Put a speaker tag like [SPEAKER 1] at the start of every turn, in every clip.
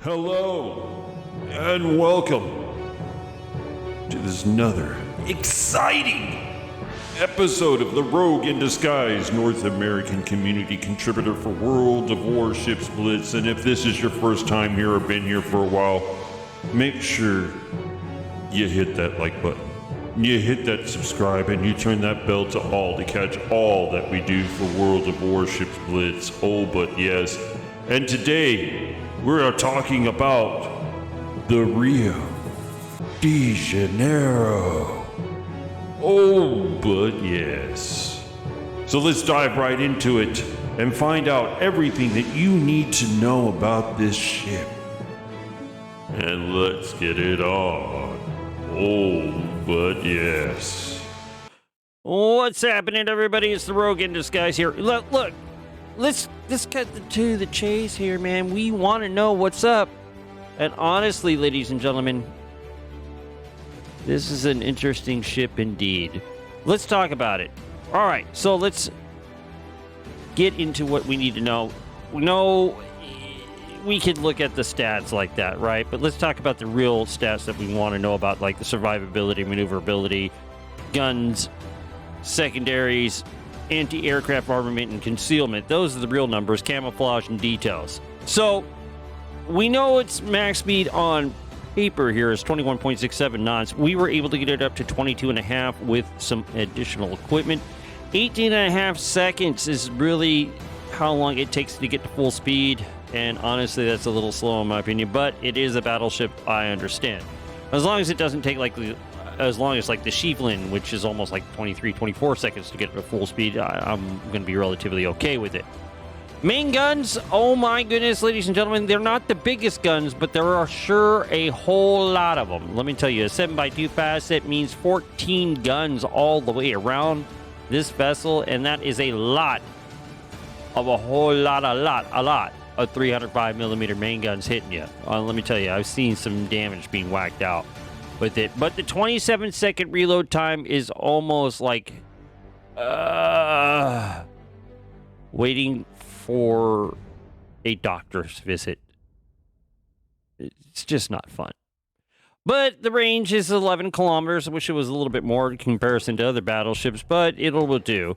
[SPEAKER 1] Hello, and welcome to this another exciting episode of the Rogue in Disguise North American community contributor for World of Warships Blitz. And if this is your first time here or been here for a while, make sure you hit that like button. You hit that subscribe and you turn that bell to all to catch all that we do for World of Warships Blitz. Oh, but yes. And today, we are talking about the Rio De Janeiro. Oh, but yes. So let's dive right into it and find out everything that you need to know about this ship. And let's get it on. Oh, but yes.
[SPEAKER 2] What's happening, everybody? It's the Rogue in Disguise here. Look. Let's cut to the chase here, man. We want to know what's up. And honestly, ladies and gentlemen, this is an interesting ship indeed. Let's talk about it. All right, so let's get into what we need to know. We know we could look at the stats like that, right? But let's talk about the real stats that we want to know about, like the survivability, maneuverability, guns, secondaries, anti-aircraft armament, and concealment. Those are the real numbers, camouflage and details. So we know its max speed on paper here is 21.67 knots. We were able to get it up to 22.5 with some additional equipment. 18.5 seconds is really how long it takes to get to full speed, and honestly that's a little slow in my opinion, but it is a battleship, I understand. As long as it doesn't take as long as like the Sheevlin, which is almost like 23, 24 seconds to get to full speed, I'm going to be relatively okay with it. Main guns, oh my goodness, ladies and gentlemen, they're not the biggest guns, but there are sure a whole lot of them. Let me tell you, a 7x2 facet means 14 guns all the way around this vessel, and that is a lot of a whole lot of 305mm main guns hitting you. Let me tell you, I've seen some damage being whacked out with it, but the 27-second reload time is almost like waiting for a doctor's visit. It's just not fun. But the range is 11 kilometers. I wish it was a little bit more in comparison to other battleships, but it'll do.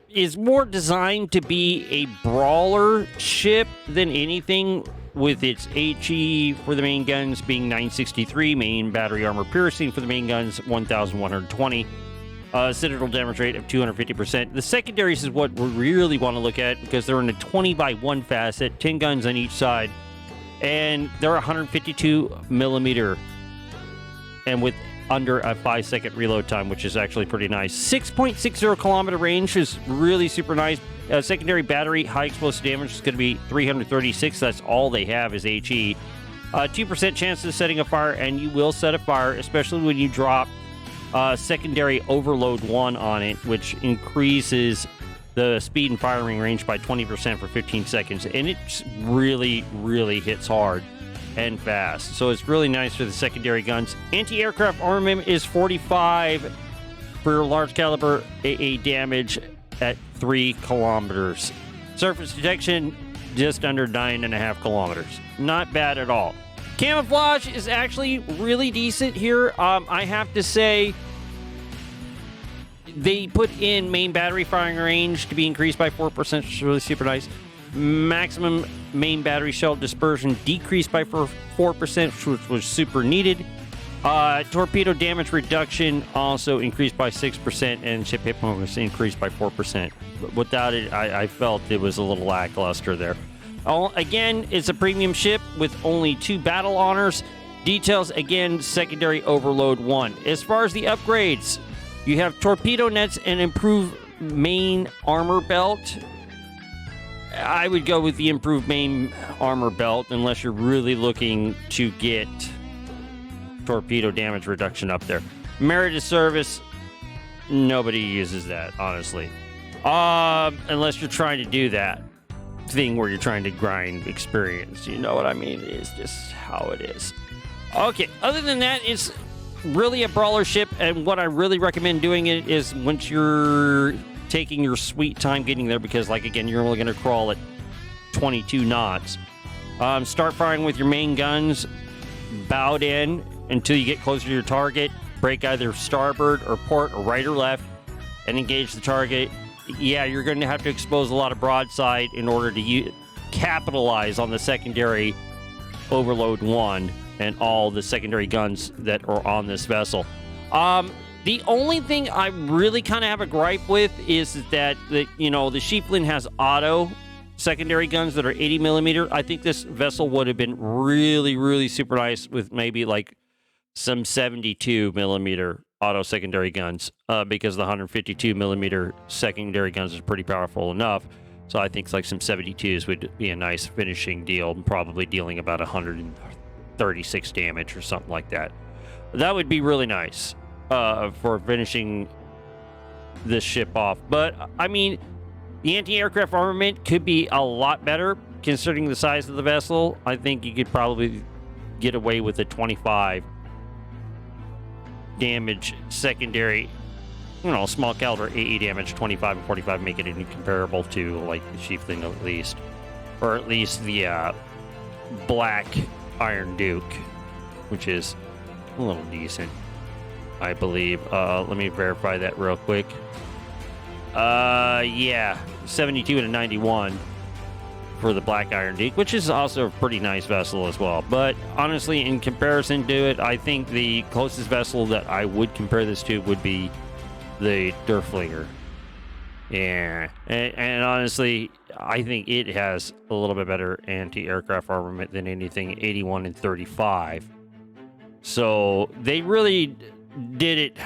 [SPEAKER 2] Is more designed to be a brawler ship than anything, with its HE for the main guns being 963, main battery armor piercing for the main guns 1,120, citadel damage rate of 250%. The secondaries is what we really want to look at because they're in a 20x1 facet, 10 guns on each side, and they're 152 millimeter, and with under a 5-second reload time, which is actually pretty nice. 6.60 kilometer range is really super nice. Secondary battery, high explosive damage is going to be 336. That's all they have is HE. 2% chance of setting a fire, and you will set a fire, especially when you drop secondary overload 1 on it, which increases the speed and firing range by 20% for 15 seconds. And it really, really hits hard and fast. So it's really nice for the secondary guns. Anti-aircraft armament is 45 for large caliber AA damage at 3 kilometers. Surface detection, just under 9.5 kilometers. Not bad at all. Camouflage is actually really decent here. I have to say, they put in main battery firing range to be increased by 4%, which is really super nice. Maximum main battery shell dispersion decreased by 4%, which was super needed. Torpedo damage reduction also increased by 6%, and ship hit point was increased by 4%. But without it, I felt it was a little lackluster there. Again, it's a premium ship with only 2 battle honors. Details, again, secondary overload 1. As far as the upgrades, you have torpedo nets and improved main armor belt. I would go with the improved main armor belt unless you're really looking to get torpedo damage reduction up there. Merited service, nobody uses that, honestly. Unless you're trying to do that thing where you're trying to grind experience. You know what I mean? It's just how it is. Okay, other than that, it's really a brawler ship, and what I really recommend doing it is once you're taking your sweet time getting there, because, like, again, you're only going to crawl at 22 knots. Start firing with your main guns, bowed in until you get closer to your target. Break either starboard or port or right or left and engage the target. Yeah, you're going to have to expose a lot of broadside in order to capitalize on the secondary overload 1 and all the secondary guns that are on this vessel. The only thing I really kind of have a gripe with is that the Sheepland has auto secondary guns that are 80 millimeter. I think this vessel would have been really, really super nice with maybe like some 72 millimeter auto secondary guns, because the 152 millimeter secondary guns is pretty powerful enough. So I think like some 72s would be a nice finishing deal, probably dealing about 136 damage or something like that. That would be really nice for finishing this ship off. But I mean, the anti-aircraft armament could be a lot better considering the size of the vessel. I think you could probably get away with a 25 damage secondary, small caliber AE damage, 25 and 45, make it incomparable to like the Sheepland at least, or at least the Black Iron Duke, which is a little decent, I believe. Let me verify that real quick. Yeah, 72 and a 91 for the Black Iron Duke, which is also a pretty nice vessel as well. But honestly, in comparison to it, I think the closest vessel that I would compare this to would be the Derflinger. Yeah, and honestly, I think it has a little bit better anti-aircraft armament than anything 81 and 35. So they really did it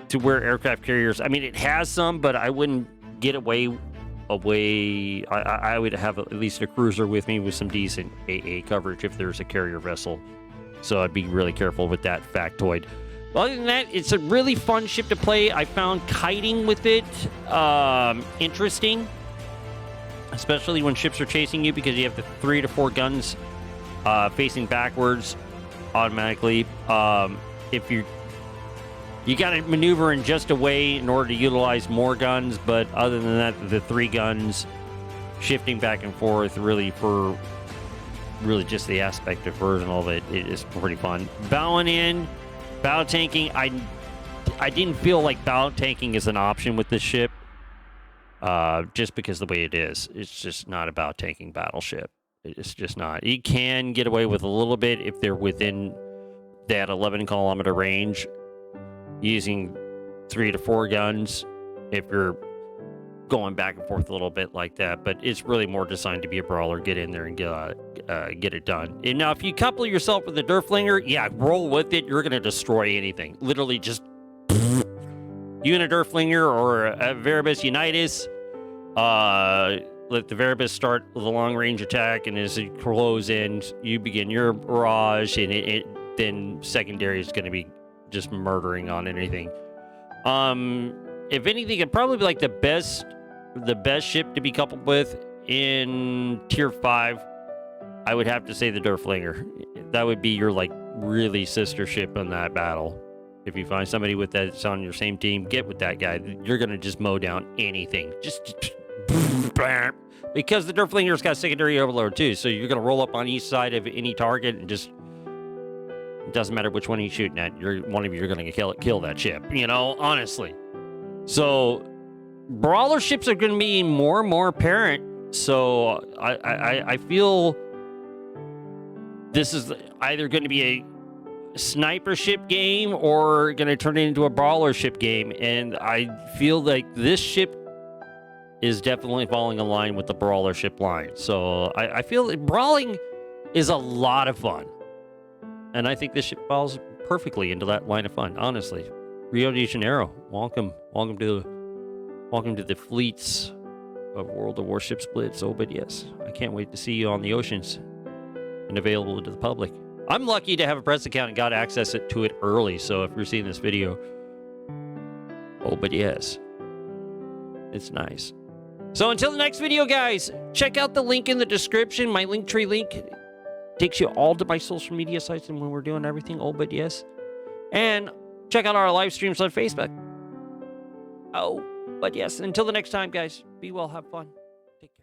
[SPEAKER 2] to where aircraft carriers, I mean, it has some, but I wouldn't get away. I would have at least a cruiser with me with some decent AA coverage if there's a carrier vessel. So I'd be really careful with that factoid. Other than that, it's a really fun ship to play. I found kiting with it interesting, especially when ships are chasing you, because you have the 3 to 4 guns facing backwards automatically. If you got to maneuver in just a way in order to utilize more guns, but other than that, the 3 guns shifting back and forth really just the aspect of version of it is pretty fun. Bowing in, bow tanking, I didn't feel like bow tanking is an option with this ship, just because the way it is. It's just not a bow tanking battleship. It's just not. You can get away with a little bit if they're within that 11-kilometer range, using 3 to 4 guns if you're going back and forth a little bit like that. But it's really more designed to be a brawler. Get in there and get it done. And now, if you couple yourself with the Derflinger, yeah, roll with it. You're going to destroy anything. Literally, just you and a Derflinger or a Veribus Unitas. Let the Veribus start the long-range attack, and as it close in, you begin your barrage, and then secondary is going to be just murdering on anything. If anything, it'd probably be like the best ship to be coupled with in tier 5. I would have to say the Derflinger. That would be your like really sister ship in that battle. If you find somebody with that's on your same team, get with that guy. You're gonna just mow down anything. Just because the Derflinger's got secondary overload too, so you're gonna roll up on each side of any target and just. It doesn't matter which one you're shooting at. One of you are going to kill that ship, honestly. So, brawler ships are going to be more and more apparent. So, I feel this is either going to be a sniper ship game or going to turn it into a brawler ship game. And I feel like this ship is definitely falling in line with the brawler ship line. So, I feel that brawling is a lot of fun. And I think this ship falls perfectly into that line of fun, honestly. Rio de Janeiro, welcome to the fleets of World of Warships Blitz. Oh, but yes, I can't wait to see you on the oceans and available to the public. I'm lucky to have a press account and got access to it early, so if you're seeing this video, oh, but yes, it's nice. So until the next video, guys, check out the link in the description, my Linktree link. Takes you all to my social media sites and when we're doing everything, oh, but yes. And check out our live streams on Facebook. Oh, but yes. Until the next time, guys, be well, have fun.